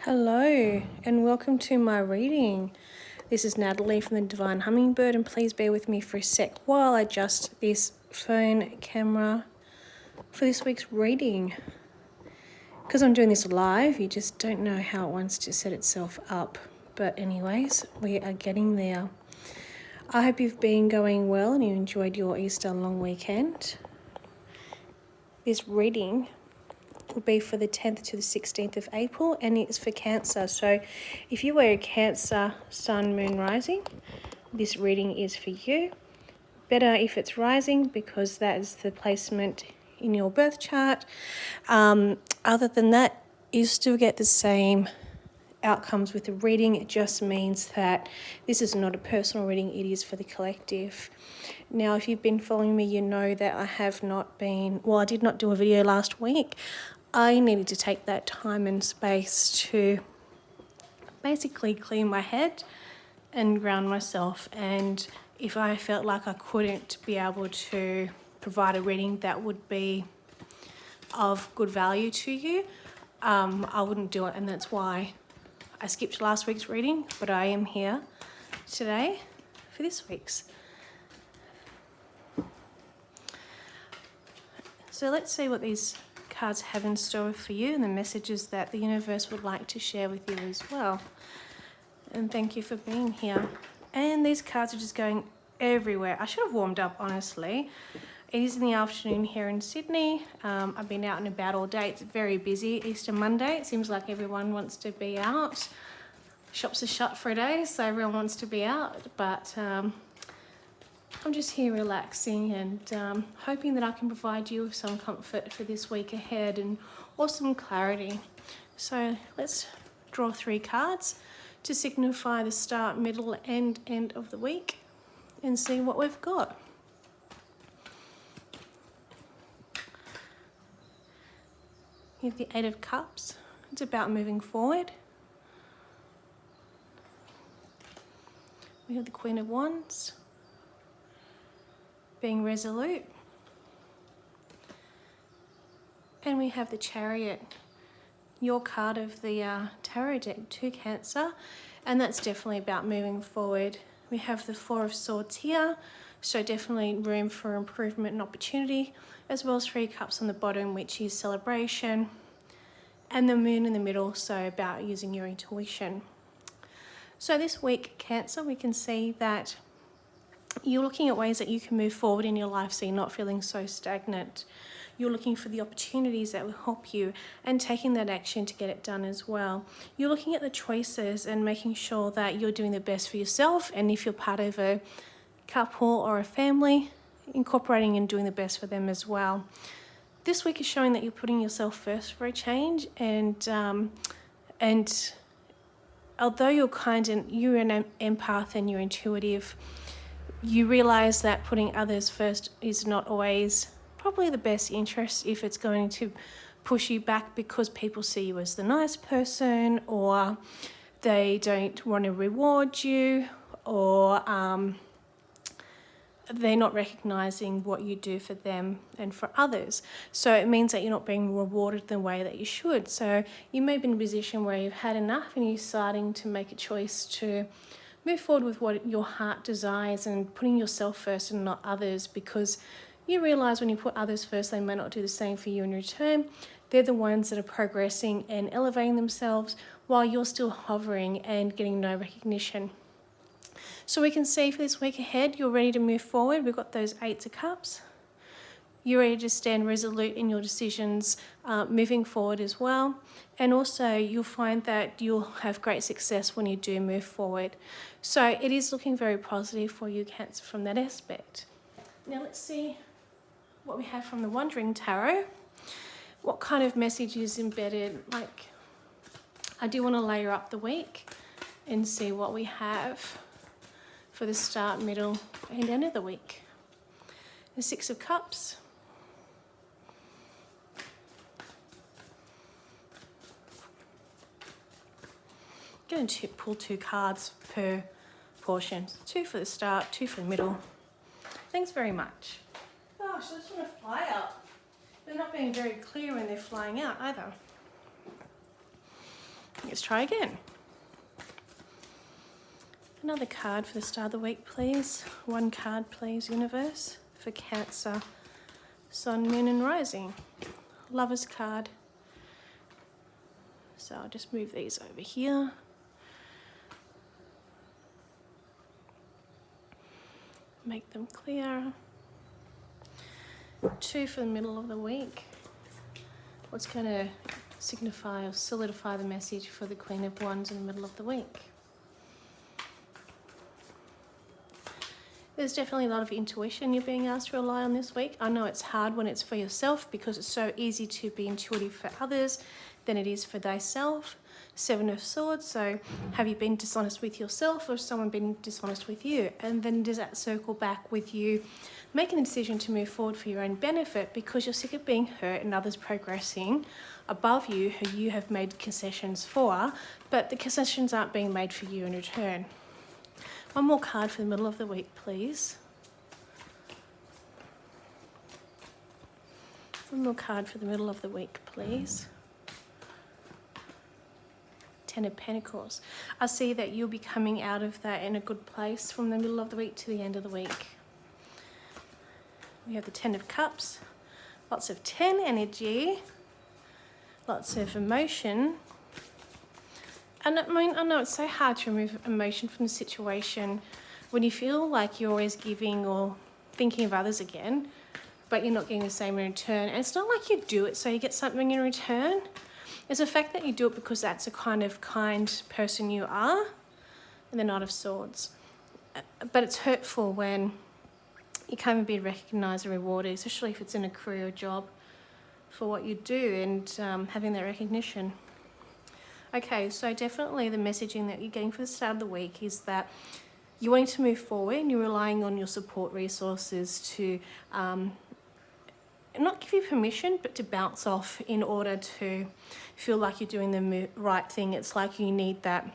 Hello and welcome to my reading. This is Natalie from the Divine Hummingbird, and please bear with me for a sec while I adjust this phone camera for this week's reading. Because I'm doing this live, you just don't know how it wants to set itself up. But anyways, we are getting there. I hope you've been going well and you enjoyed your Easter long weekend. This reading will be for the 10th to the 16th of April, and it's for Cancer. So if you were a Cancer sun, moon, rising, this reading is for you. Better if it's rising, because that is the placement in your birth chart. Other than that, you still get the same outcomes with the reading. It just means that this is not a personal reading, it is for the collective. Now, if you've been following me, you know that I did not do a video last week. I needed to take that time and space to basically clear my head and ground myself. And if I felt like I couldn't be able to provide a reading that would be of good value to you, I wouldn't do it. And that's why I skipped last week's reading, but I am here today for this week's. So let's see what these cards have in store for you and the messages that the universe would like to share with you as well. And thank you for being here. And these cards are just going everywhere. I should have warmed up, honestly. It is in the afternoon here in Sydney. I've been out and about all day. It's very busy. Easter Monday, it seems like everyone wants to be out. Shops are shut for a day, so everyone wants to be out. But I'm just here relaxing and hoping that I can provide you with some comfort for this week ahead and some clarity. So let's draw 3 cards to signify the start, middle, and end of the week and see what we've got. You have the 8 of Cups. It's about moving forward. We have the Queen of Wands. Being resolute. And we have the Chariot, your card of the tarot deck, to Cancer, and that's definitely about moving forward. We have the 4 of Swords here, so definitely room for improvement and opportunity, as well as 3 Cups on the bottom, which is celebration, and the Moon in the middle, so about using your intuition. So this week, Cancer, we can see that you're looking at ways that you can move forward in your life so you're not feeling so stagnant. You're looking for the opportunities that will help you and taking that action to get it done as well. You're looking at the choices and making sure that you're doing the best for yourself, and if you're part of a couple or a family, incorporating and doing the best for them as well. This week is showing that you're putting yourself first for a change, and although you're an empath and you're intuitive, you realize that putting others first is not always probably the best interest if it's going to push you back because people see you as the nice person, or they don't want to reward you, or they're not recognizing what you do for them and for others. So it means that you're not being rewarded the way that you should. So you may be in a position where you've had enough and you're starting to make a choice to move forward with what your heart desires and putting yourself first and not others, because you realize when you put others first, they may not do the same for you in return. They're the ones that are progressing and elevating themselves while you're still hovering and getting no recognition. So we can see for this week ahead, you're ready to move forward. We've got those 8 of Cups. You're ready to stand resolute in your decisions, moving forward as well. And also you'll find that you'll have great success when you do move forward. So it is looking very positive for you, Cancer, from that aspect. Now let's see what we have from the Wandering Tarot. What kind of message is embedded? I do want to layer up the week and see what we have for the start, middle, and end of the week. The 6 of Cups. I'm going to pull 2 cards per portion. 2 for the start, 2 for the middle. Thanks very much. Gosh, I just want to fly up. They're not being very clear when they're flying out either. Let's try again. Another card for the start of the week, please. One card, please, universe, for Cancer, Sun, Moon and Rising. Lover's card. So I'll just move these over here. Make them clear. 2 for the middle of the week. What's going to signify or solidify the message for the Queen of Wands in the middle of the week? There's definitely a lot of intuition you're being asked to rely on this week. I know it's hard when it's for yourself because it's so easy to be intuitive for others than it is for thyself. 7 of Swords, so have you been dishonest with yourself or has someone been dishonest with you? And then does that circle back with you making a decision to move forward for your own benefit because you're sick of being hurt and others progressing above you who you have made concessions for, but the concessions aren't being made for you in return. One more card for the middle of the week, please. One more card for the middle of the week, please. 10 of Pentacles. I see that you'll be coming out of that in a good place from the middle of the week to the end of the week. We have the 10 of Cups. Lots of 10 energy. Lots of emotion. And I mean, I know it's so hard to remove emotion from the situation when you feel like you're always giving or thinking of others again, but you're not getting the same in return. And it's not like you do it so you get something in return. It's the fact that you do it because that's the kind of kind person you are, and the Knight of Swords. But it's hurtful when you can't even be recognised and rewarded, especially if it's in a career or job for what you do and having that recognition. Okay, so definitely the messaging that you're getting for the start of the week is that you're wanting to move forward and you're relying on your support resources to not give you permission, but to bounce off in order to feel like you're doing the right thing. It's like you need that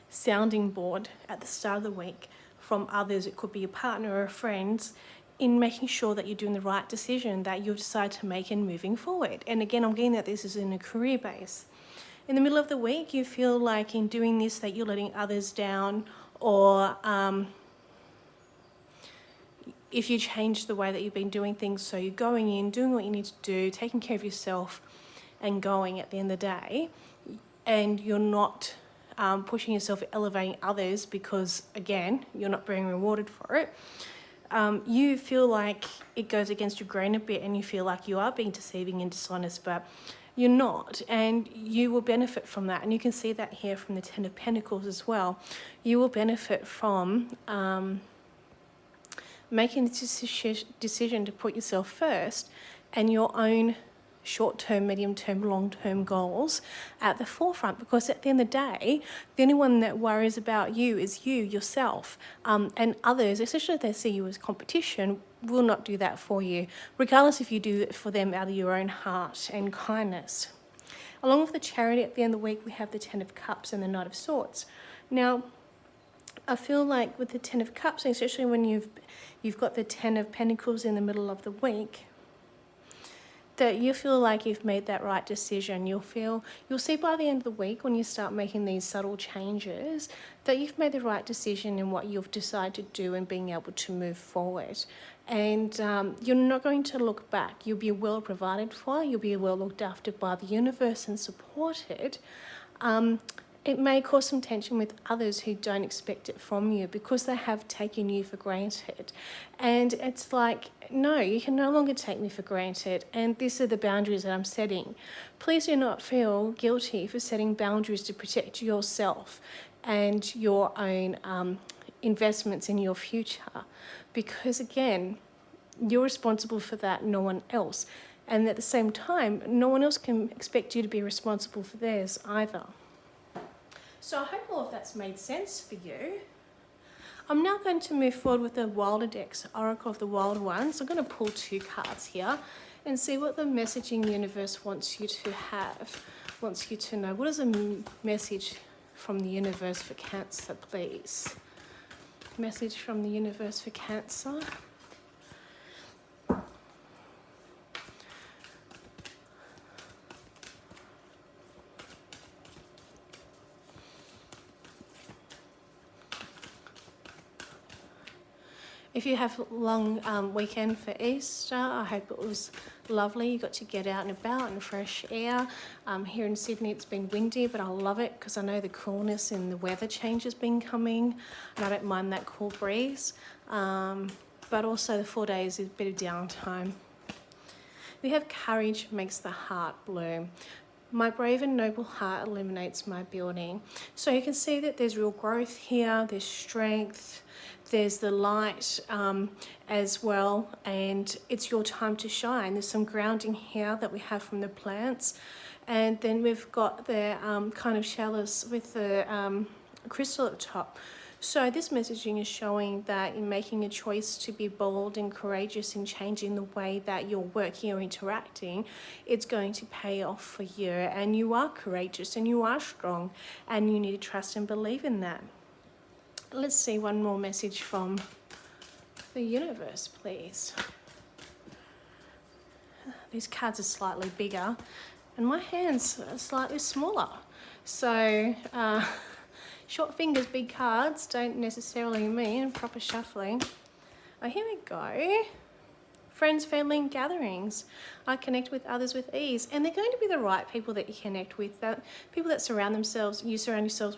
sounding board at the start of the week from others. It could be a partner or a friend, in making sure that you're doing the right decision that you've decided to make and moving forward. And again, I'm getting that this is in a career base. In the middle of the week, you feel like in doing this that you're letting others down, or if you change the way that you've been doing things, so you're going in, doing what you need to do, taking care of yourself and going at the end of the day, and you're not pushing yourself, elevating others because, again, you're not being rewarded for it. You feel like it goes against your grain a bit and you feel like you are being deceiving and dishonest, but you're not, and you will benefit from that. And you can see that here from the 10 of Pentacles as well. You will benefit from making this decision to put yourself first and your own short-term, medium-term, long-term goals at the forefront, because at the end of the day, the only one that worries about you is you, yourself, and others, especially if they see you as competition, will not do that for you, regardless if you do it for them out of your own heart and kindness. Along with the Chariot at the end of the week, we have the 10 of Cups and the Knight of Swords. Now, I feel like with the 10 of Cups, especially when you've got the 10 of Pentacles in the middle of the week, that you feel like you've made that right decision. You'll see by the end of the week, when you start making these subtle changes, that you've made the right decision in what you've decided to do and being able to move forward. And you're not going to look back. You'll be well provided for. You'll be well looked after by the universe and supported. It may cause some tension with others who don't expect it from you because they have taken you for granted. And it's like, no, you can no longer take me for granted. And these are the boundaries that I'm setting. Please do not feel guilty for setting boundaries to protect yourself and your own investments in your future. Because again, you're responsible for that, no one else. And at the same time, no one else can expect you to be responsible for theirs either. So I hope all of that's made sense for you. I'm now going to move forward with the Wilder decks, Oracle of the Wild Ones. I'm going to pull 2 cards here and see what the messaging universe wants you to have, wants you to know. What is a message from the universe for Cancer, please? Message from the universe for Cancer. If you have a long weekend for Easter, I hope it was lovely. You got to get out and about in fresh air. Here in Sydney it's been windy, but I love it because I know the coolness in the weather change has been coming, and I don't mind that cool breeze. But also the 4 days is a bit of downtime. We have courage makes the heart bloom. My brave and noble heart illuminates my building. So you can see that there's real growth here, there's strength, there's the light as well, and it's your time to shine. There's some grounding here that we have from the plants, and then we've got the kind of chalice with the crystal at the top. So this messaging is showing that in making a choice to be bold and courageous in changing the way that you're working or interacting, it's going to pay off for you, and you are courageous and you are strong, and you need to trust and believe in that. Let's see one more message from the universe, please. These cards are slightly bigger and my hands are slightly smaller. So short fingers, big cards don't necessarily mean proper shuffling. Oh, here we go. Friends, family and gatherings. I connect with others with ease, and they're going to be the right people that you connect with, people that you surround yourselves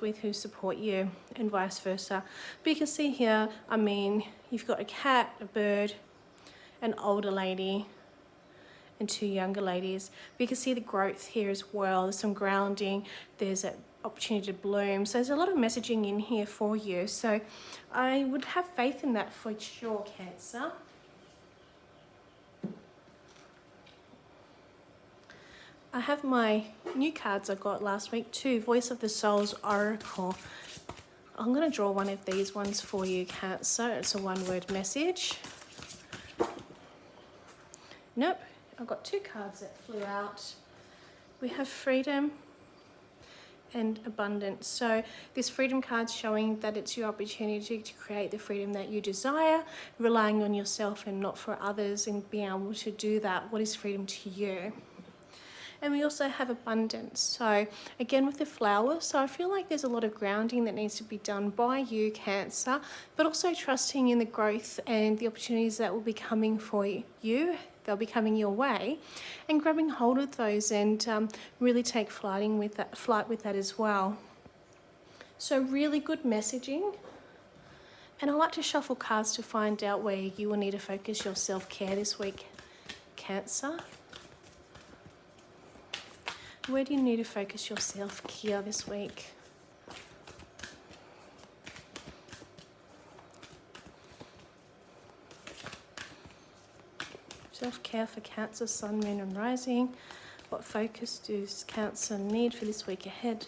with who support you, and vice versa. But you can see here, I mean, you've got a cat, a bird, an older lady, and two younger ladies. But you can see the growth here as well. There's some grounding, there's an opportunity to bloom. So there's a lot of messaging in here for you. So I would have faith in that for sure, Cancer. I have my new cards I got last week too, Voice of the Soul's Oracle. I'm going to draw one of these ones for you, Cancer. It's a one-word message. Nope, I've got two cards that flew out. We have freedom and abundance. So this freedom card's showing that it's your opportunity to create the freedom that you desire, relying on yourself and not for others, and being able to do that. What is freedom to you? And we also have abundance. So again with the flower, so I feel like there's a lot of grounding that needs to be done by you, Cancer, but also trusting in the growth and the opportunities that will be coming for you. They'll be coming your way, and grabbing hold of those and really take flight with that as well. So really good messaging. And I like to shuffle cards to find out where you will need to focus your self-care this week, Cancer. Where do you need to focus your self-care this week? Self-care for Cancer, Sun, Moon and Rising. What focus does Cancer need for this week ahead?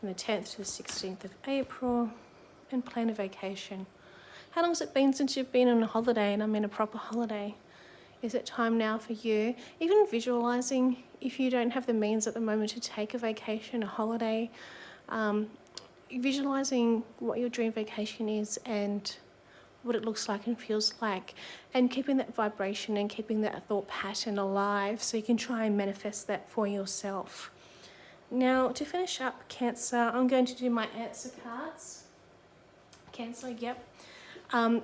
From the 10th to the 16th of April. And plan a vacation. How long has it been since you've been on a holiday? And I mean a proper holiday. Is it time now for you? Even visualizing, if you don't have the means at the moment to take a vacation, a holiday, visualizing what your dream vacation is and what it looks like and feels like, and keeping that vibration and keeping that thought pattern alive so you can try and manifest that for yourself. Now, to finish up, Cancer, I'm going to do my answer cards. Cancer, yep.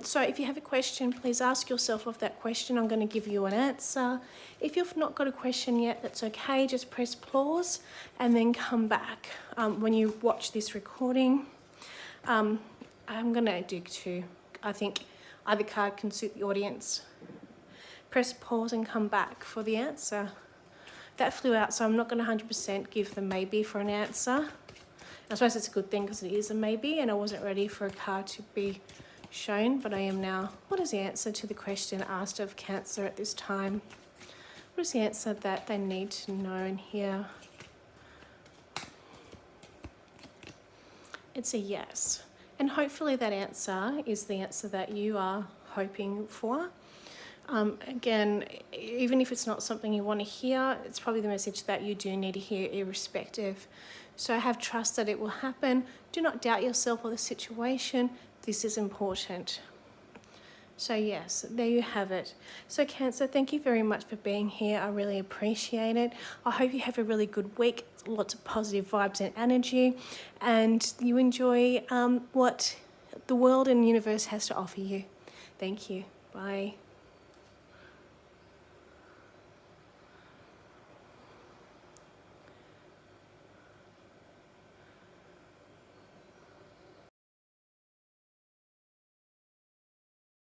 So if you have a question, please ask yourself of that question. I'm going to give you an answer. If you've not got a question yet, that's okay. Just press pause and then come back when you watch this recording. I'm going to dig to, I think either card can suit the audience. Press pause and come back for the answer. That flew out, so I'm not going to 100% give the maybe for an answer. I suppose it's a good thing because it is a maybe, and I wasn't ready for a card to be shown, but I am now. What is the answer to the question asked of Cancer at this time? What is the answer that they need to know and hear? It's a yes. And hopefully that answer is the answer that you are hoping for. Again, even if it's not something you want to hear, it's probably the message that you do need to hear irrespective. So have trust that it will happen. Do not doubt yourself or the situation. This is important. So yes, there you have it. So Cancer, thank you very much for being here. I really appreciate it. I hope you have a really good week, lots of positive vibes and energy, and you enjoy what the world and universe has to offer you. Thank you. Bye.